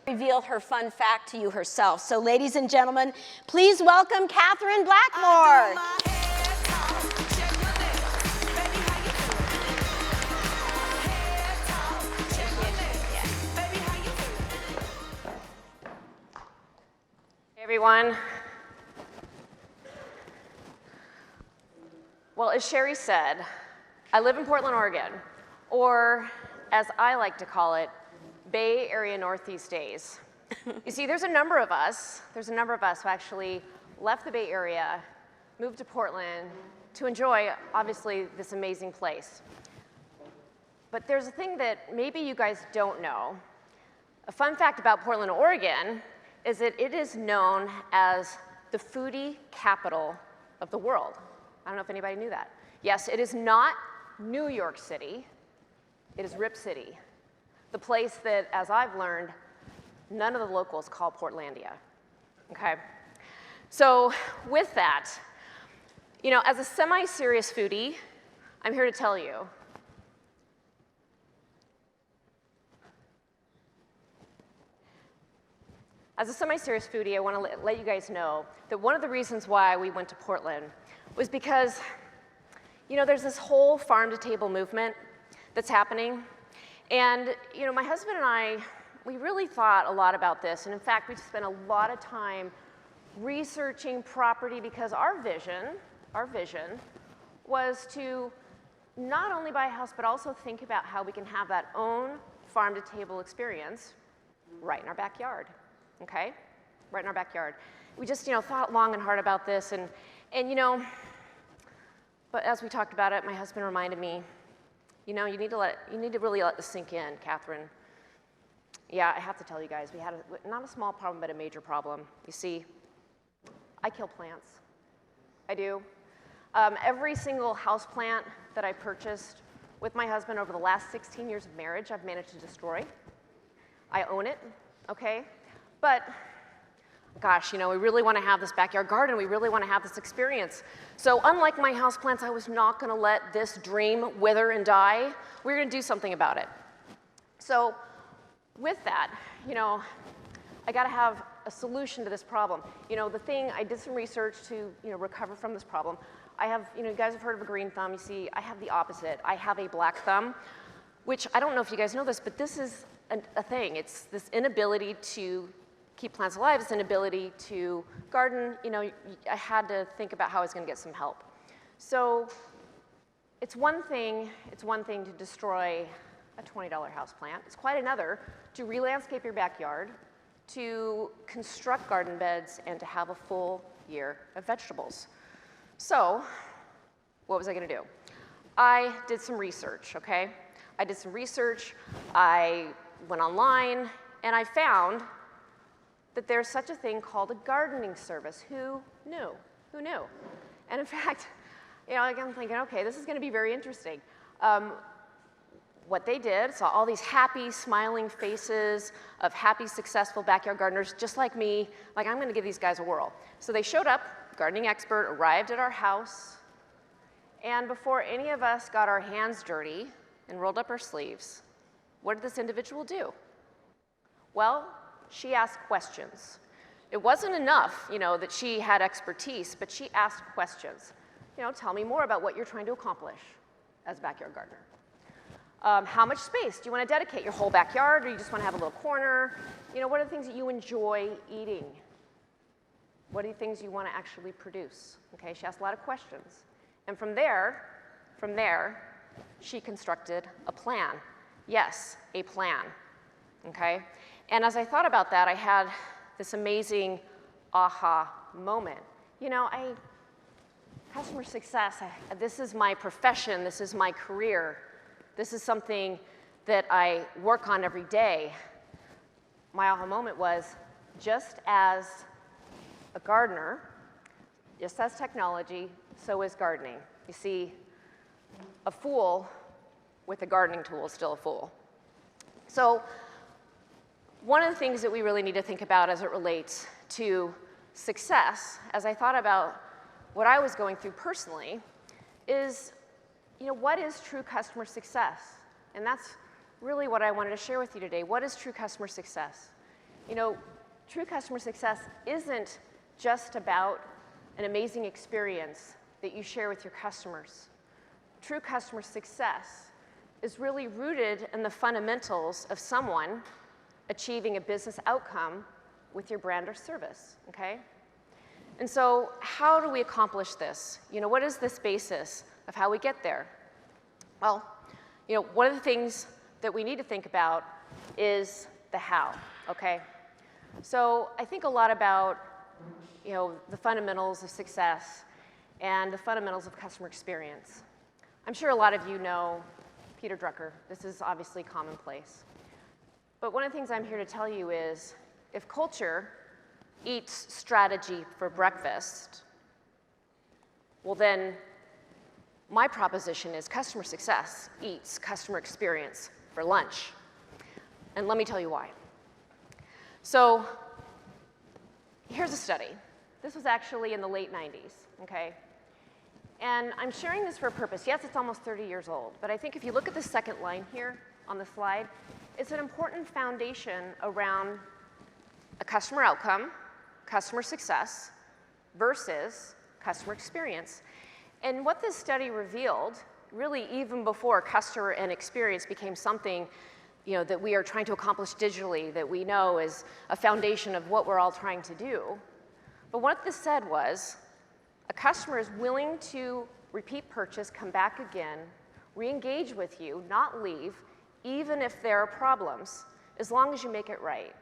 Reveal her fun fact to you herself. So ladies and gentlemen, please welcome Catherine Blackmore. Hey everyone. Well, as Sherry said, I live in Portland, Oregon, or as I like to call it, Bay Area Northeast days. You see, there's a number of us who actually left the Bay Area, moved to Portland to enjoy, obviously, this amazing place. But there's a thing that maybe you guys don't know. A fun fact about Portland, Oregon, is that it is known as the foodie capital of the world. I don't know if anybody knew that. Yes, it is not New York City, it is Rip City. The place that, as I've learned, none of the locals call Portlandia, okay? So with that, you know, as a semi-serious foodie, I'm here to tell you, as a semi-serious foodie, I want to let you guys know that one of the reasons why we went to Portland was because, you know, there's this whole farm-to-table movement that's happening. And, you know, my husband and I, we really thought a lot about this. And in fact, we spent a lot of time researching property because our vision was to not only buy a house, but also think about how we can have that own farm-to-table experience right in our backyard, okay? Right in our backyard. We just, you know, thought long and hard about this. And you know, but as we talked about it, my husband reminded me, you know, you need to really let this sink in, Catherine. Yeah, I have to tell you guys, we had not a small problem, but a major problem. You see, I kill plants. I do. Every single house plant that I purchased with my husband over the last 16 years of marriage, I've managed to destroy. I own it, okay? But gosh, you know, we really want to have this backyard garden. We really want to have this experience. So unlike my houseplants, I was not going to let this dream wither and die. We were going to do something about it. So with that, you know, I got to have a solution to this problem. You know, I did some research to, you know, recover from this problem. I have, you know, you guys have heard of a green thumb. You see, I have the opposite. I have a black thumb, which I don't know if you guys know this, but this is a thing. It's this inability to keep plants alive, it's an ability to garden. You know, I had to think about how I was going to get some help. So it's one thing to destroy a $20 houseplant. It's quite another to re-landscape your backyard, to construct garden beds, and to have a full year of vegetables. So what was I going to do? I did some research, okay? I did some research. I went online, and I found that there's such a thing called a gardening service. Who knew? Who knew? And in fact, you know, I'm thinking, okay, this is going to be very interesting. What they did, saw all these happy, smiling faces of happy, successful backyard gardeners, just like me, like I'm going to give these guys a whirl. So they showed up, gardening expert, arrived at our house, and before any of us got our hands dirty and rolled up our sleeves, what did this individual do? Well, she asked questions. It wasn't enough, you know, that she had expertise, but she asked questions. You know, tell me more about what you're trying to accomplish as a backyard gardener. How much space do you want to dedicate? Your whole backyard, or you just want to have a little corner? You know, what are the things that you enjoy eating? What are the things you want to actually produce? Okay, she asked a lot of questions. And from there, she constructed a plan. Yes, a plan, okay? And as I thought about that, I had this amazing aha moment. You know, customer success, this is my profession, this is my career. This is something that I work on every day. My aha moment was, just as a gardener, just as technology, so is gardening. You see, a fool with a gardening tool is still a fool. So one of the things that we really need to think about as it relates to success, as I thought about what I was going through personally, is, you know, what is true customer success? And that's really what I wanted to share with you today. What is true customer success? You know, true customer success isn't just about an amazing experience that you share with your customers. True customer success is really rooted in the fundamentals of someone achieving a business outcome with your brand or service, okay? And so how do we accomplish this? You know, what is this basis of how we get there? Well, you know, one of the things that we need to think about is the how, okay? So I think a lot about, you know, the fundamentals of success and the fundamentals of customer experience. I'm sure a lot of you know Peter Drucker. This is obviously commonplace. But one of the things I'm here to tell you is if culture eats strategy for breakfast, well then my proposition is customer success eats customer experience for lunch. And let me tell you why. So here's a study. This was actually in the late 90s, okay? And I'm sharing this for a purpose. Yes, it's almost 30 years old, but I think if you look at the second line here on the slide, it's an important foundation around a customer outcome, customer success, versus customer experience. And what this study revealed, really even before customer and experience became something, you know, that we are trying to accomplish digitally, that we know is a foundation of what we're all trying to do. But what this said was, a customer is willing to repeat purchase, come back again, re-engage with you, not leave, even if there are problems, as long as you make it right.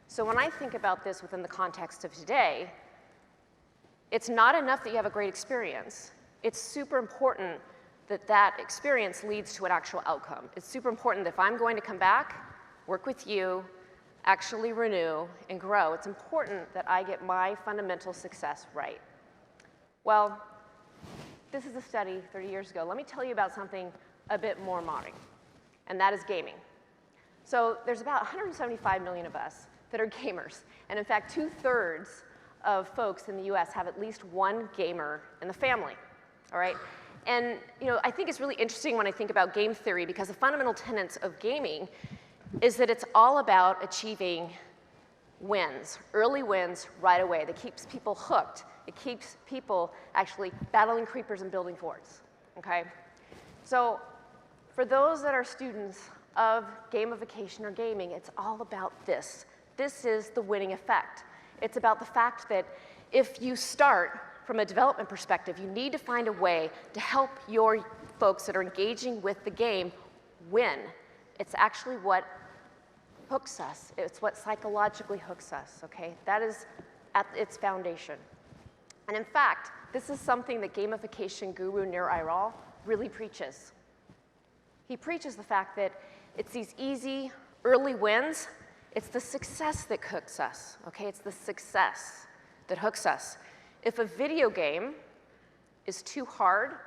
So when I think about this within the context of today, it's not enough that you have a great experience. It's super important that that experience leads to an actual outcome. It's super important that if I'm going to come back, work with you, actually renew and grow, it's important that I get my fundamental success right. Well, this is a study 30 years ago. Let me tell you about something a bit more modern, and that is gaming. So there's about 175 million of us that are gamers, and in fact, 2/3 of folks in the US have at least one gamer in the family, all right? And you know, I think it's really interesting when I think about game theory because the fundamental tenets of gaming is that it's all about achieving wins, early wins right away. That keeps people hooked. It keeps people actually battling creepers and building forts, okay? So for those that are students of gamification or gaming, it's all about this. This is the winning effect. It's about the fact that if you start from a development perspective, you need to find a way to help your folks that are engaging with the game win. It's actually what hooks us. It's what psychologically hooks us, okay? That is at its foundation. And in fact, this is something that gamification guru Nir Ayral really preaches. He preaches the fact that it's these easy, early wins. It's the success that hooks us, okay? It's the success that hooks us. If a video game is too hard,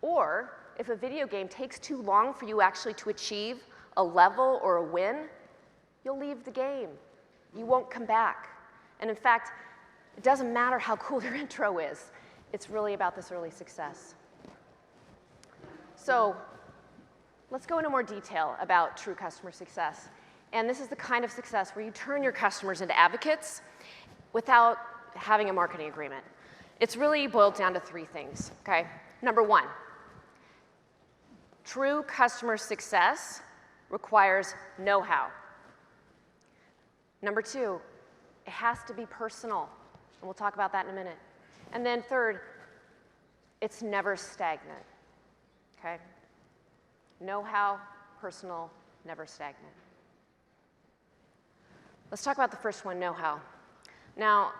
or if a video game takes too long for you actually to achieve a level or a win, you'll leave the game. You won't come back. And in fact, it doesn't matter how cool your intro is. It's really about this early success. So let's go into more detail about true customer success. And this is the kind of success where you turn your customers into advocates without having a marketing agreement. It's really boiled down to three things, okay? Number one, true customer success requires know-how. Number two, it has to be personal. And we'll talk about that in a minute. And then third, it's never stagnant, okay? Know-how, personal, never stagnant. Let's talk about the first one, know-how. Now,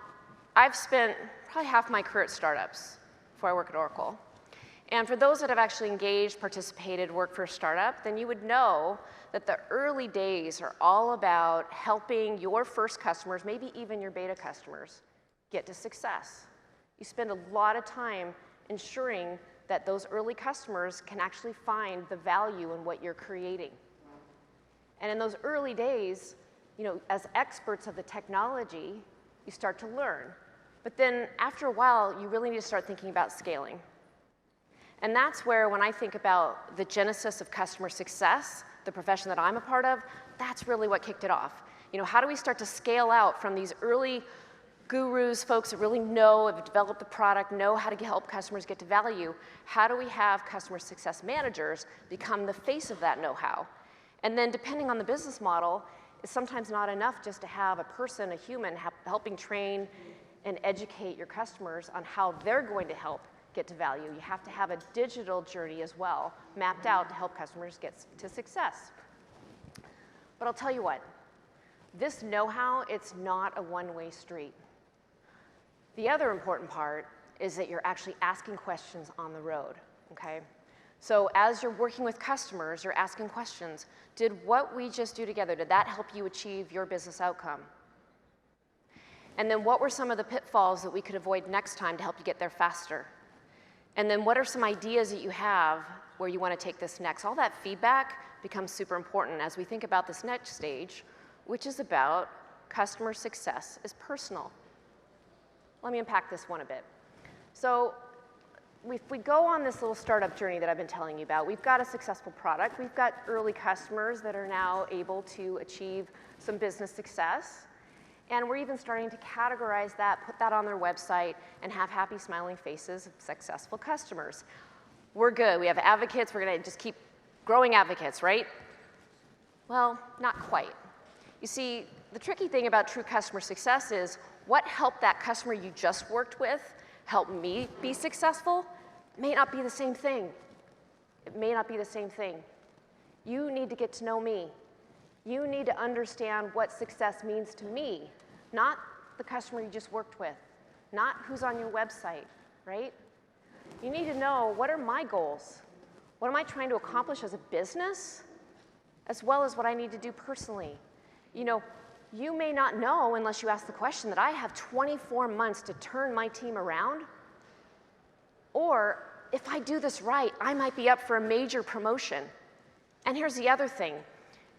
I've spent probably half my career at startups before I work at Oracle. And for those that have actually engaged, participated, worked for a startup, then you would know that the early days are all about helping your first customers, maybe even your beta customers, get to success. You spend a lot of time ensuring that those early customers can actually find the value in what you're creating. And in those early days, you know, as experts of the technology, you start to learn. But then after a while, you really need to start thinking about scaling. And that's where, when I think about the genesis of customer success, the profession that I'm a part of, that's really what kicked it off. You know, how do we start to scale out from these early gurus, folks that really know, have developed the product, know how to help customers get to value? How do we have customer success managers become the face of that know-how? And then depending on the business model, it's sometimes not enough just to have a person, a human, helping train and educate your customers on how they're going to help get to value. You have to have a digital journey as well, mapped out to help customers get to success. But I'll tell you what, this know-how, it's not a one-way street. The other important part is that you're actually asking questions on the road, okay? So as you're working with customers, you're asking questions. Did what we just do together, did that help you achieve your business outcome? And then what were some of the pitfalls that we could avoid next time to help you get there faster? And then what are some ideas that you have where you want to take this next? All that feedback becomes super important as we think about this next stage, which is about customer success is personal. Let me unpack this one a bit. So if we go on this little startup journey that I've been telling you about, we've got a successful product. We've got early customers that are now able to achieve some business success. And we're even starting to categorize that, put that on their website, and have happy, smiling faces of successful customers. We're good. We have advocates. We're going to just keep growing advocates, right? Well, not quite. You see, the tricky thing about true customer success is what helped that customer you just worked with help me be successful may not be the same thing. It may not be the same thing. You need to get to know me. You need to understand what success means to me, not the customer you just worked with, not who's on your website, right? You need to know, what are my goals? What am I trying to accomplish as a business, as well as what I need to do personally? You know, you may not know unless you ask the question that I have 24 months to turn my team around, or if I do this right, I might be up for a major promotion. And here's the other thing.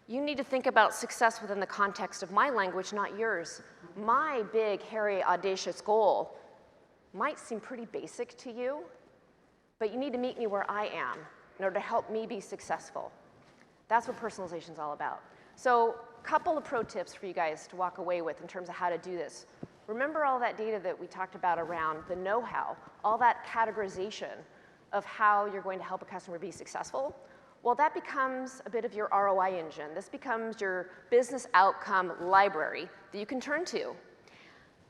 You need to think about success within the context of my language, not yours. My big, hairy, audacious goal might seem pretty basic to you, but you need to meet me where I am in order to help me be successful. That's what personalization is all about. So a couple of pro tips for you guys to walk away with in terms of how to do this. Remember all that data that we talked about around the know-how, all that categorization of how you're going to help a customer be successful? Well, that becomes a bit of your ROI engine. This becomes your business outcome library that you can turn to.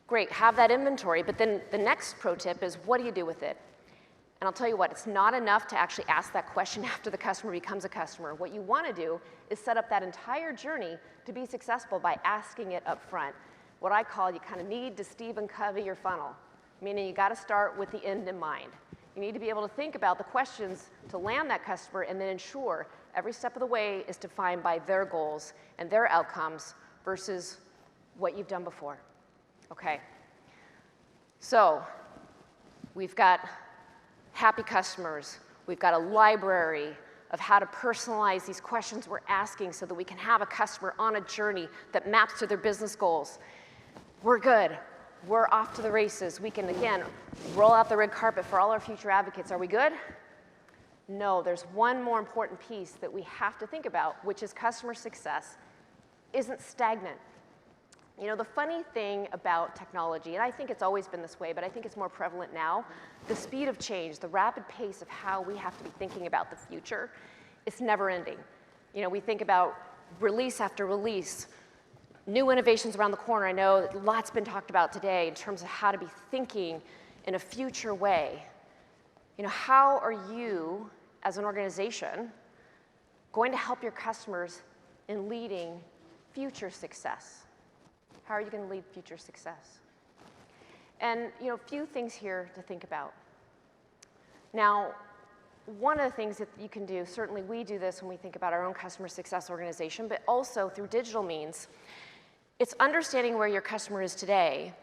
Great, have that inventory, but then the next pro tip is, what do you do with it? And I'll tell you what, it's not enough to actually ask that question after the customer becomes a customer. What you want to do is set up that entire journey to be successful by asking it up front. What I call, you kind of need to Stephen Covey your funnel, meaning you got to start with the end in mind. You need to be able to think about the questions to land that customer and then ensure every step of the way is defined by their goals and their outcomes versus what you've done before. Okay. So we've got happy customers. We've got a library of how to personalize these questions we're asking so that we can have a customer on a journey that maps to their business goals. We're good. We're off to the races. We can, again, roll out the red carpet for all our future advocates. Are we good? No, there's one more important piece that we have to think about, which is customer success isn't stagnant. You know, the funny thing about technology, and I think it's always been this way, but I think it's more prevalent now, the speed of change, the rapid pace of how we have to be thinking about the future, it's never ending. You know, we think about release after release, new innovations around the corner. I know lots been talked about today in terms of how to be thinking in a future way. You know, how are you, as an organization, going to help your customers in leading future success? How are you going to lead future success? And, you know, a few things here to think about. Now, one of the things that you can do, certainly we do this when we think about our own customer success organization, but also through digital means, it's understanding where your customer is today,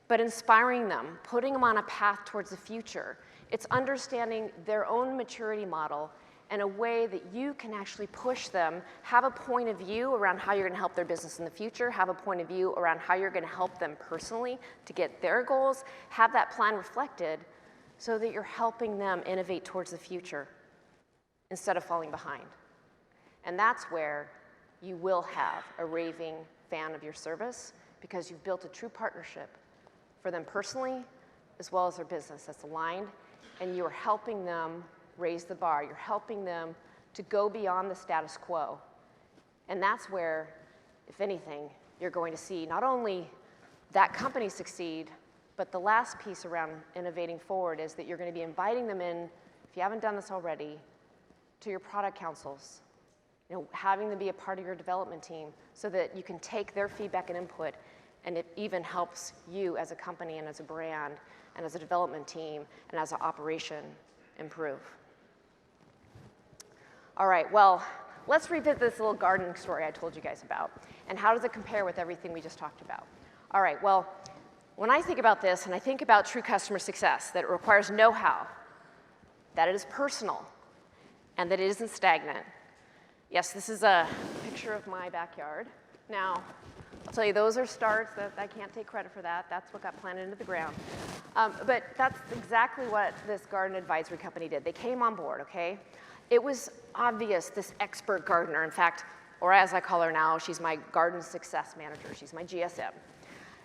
but inspiring them, putting them on a path towards the future. It's understanding their own maturity model and a way that you can actually push them, have a point of view around how you're going to help their business in the future, have a point of view around how you're going to help them personally to get their goals, have that plan reflected so that you're helping them innovate towards the future instead of falling behind. And that's where you will have a raving fan of your service because you've built a true partnership for them personally as well as their business that's aligned, and you're helping them raise the bar. You're helping them to go beyond the status quo. And that's where, if anything, you're going to see not only that company succeed, but the last piece around innovating forward is that you're going to be inviting them in, if you haven't done this already, to your product councils. Having them be a part of your development team so that you can take their feedback and input, and it even helps you as a company and as a brand and as a development team and as an operation improve. All right, well, let's revisit this little garden story I told you guys about, and how does it compare with everything we just talked about? All right, well, when I think about this and I think about true customer success, that it requires know-how, that it is personal, and that it isn't stagnant. Yes, this is a picture of my backyard. Now, I'll tell you, those are starts. That I can't take credit for that. That's what got planted into the ground. But that's exactly what this garden advisory company did. They came on board, okay? It was obvious, this expert gardener, in fact, or as I call her now, she's my garden success manager. She's my GSM.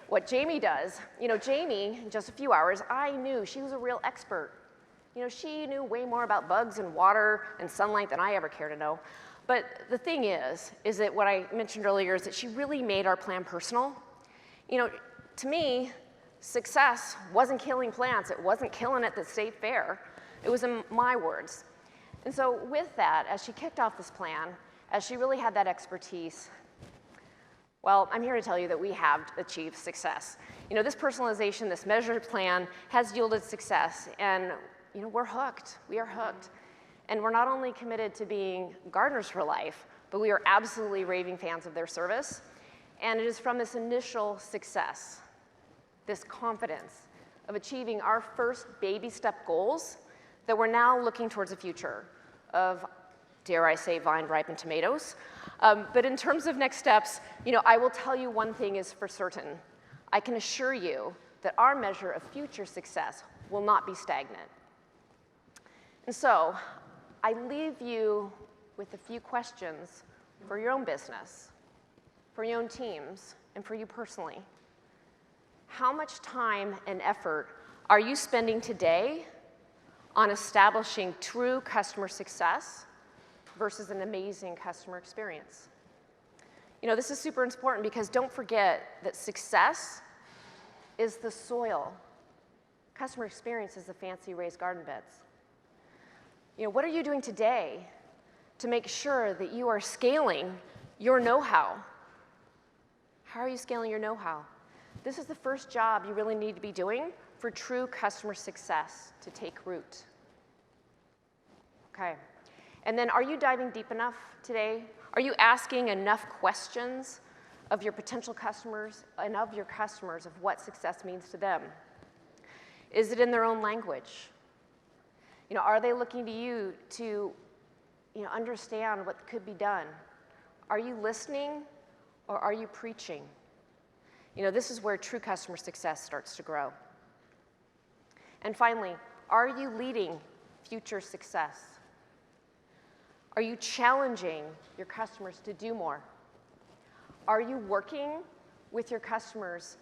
What Jamie does, Jamie, in just a few hours, I knew she was a real expert. She knew way more about bugs and water and sunlight than I ever care to know. But the thing is that what I mentioned earlier is that she really made our plan personal. To me, success wasn't killing plants. It wasn't killing at the state fair. It was in my words. And so with that, as she kicked off this plan, as she really had that expertise, well, I'm here to tell you that we have achieved success. This personalization, this measured plan has yielded success, and we're hooked. We are hooked. And we're not only committed to being gardeners for life, but we are absolutely raving fans of their service. And it is from this initial success, this confidence of achieving our first baby step goals, that we're now looking towards the future of, dare I say, vine-ripened tomatoes. But in terms of next steps, I will tell you one thing is for certain. I can assure you that our measure of future success will not be stagnant. And so, I leave you with a few questions for your own business, for your own teams, and for you personally. How much time and effort are you spending today on establishing true customer success versus an amazing customer experience? This is super important because don't forget that success is the soil. Customer experience is the fancy raised garden beds. What are you doing today to make sure that you are scaling your know-how? How are you scaling your know-how? This is the first job you really need to be doing for true customer success to take root. Okay. And then are you diving deep enough today? Are you asking enough questions of your potential customers and of your customers of what success means to them? Is it in their own language? Are they looking to you to understand what could be done? Are you listening or are you preaching? This is where true customer success starts to grow. And finally, are you leading future success? Are you challenging your customers to do more? Are you working with your customers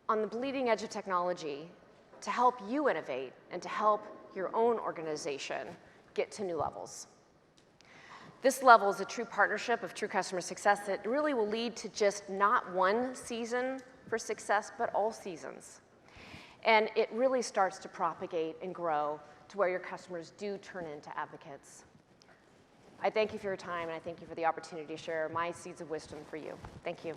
on the bleeding edge of technology to help you innovate and to help your own organization get to new levels? This level is a true partnership of true customer success that really will lead to just not one season for success, but all seasons. And it really starts to propagate and grow to where your customers do turn into advocates. I thank you for your time, and I thank you for the opportunity to share my seeds of wisdom for you. Thank you.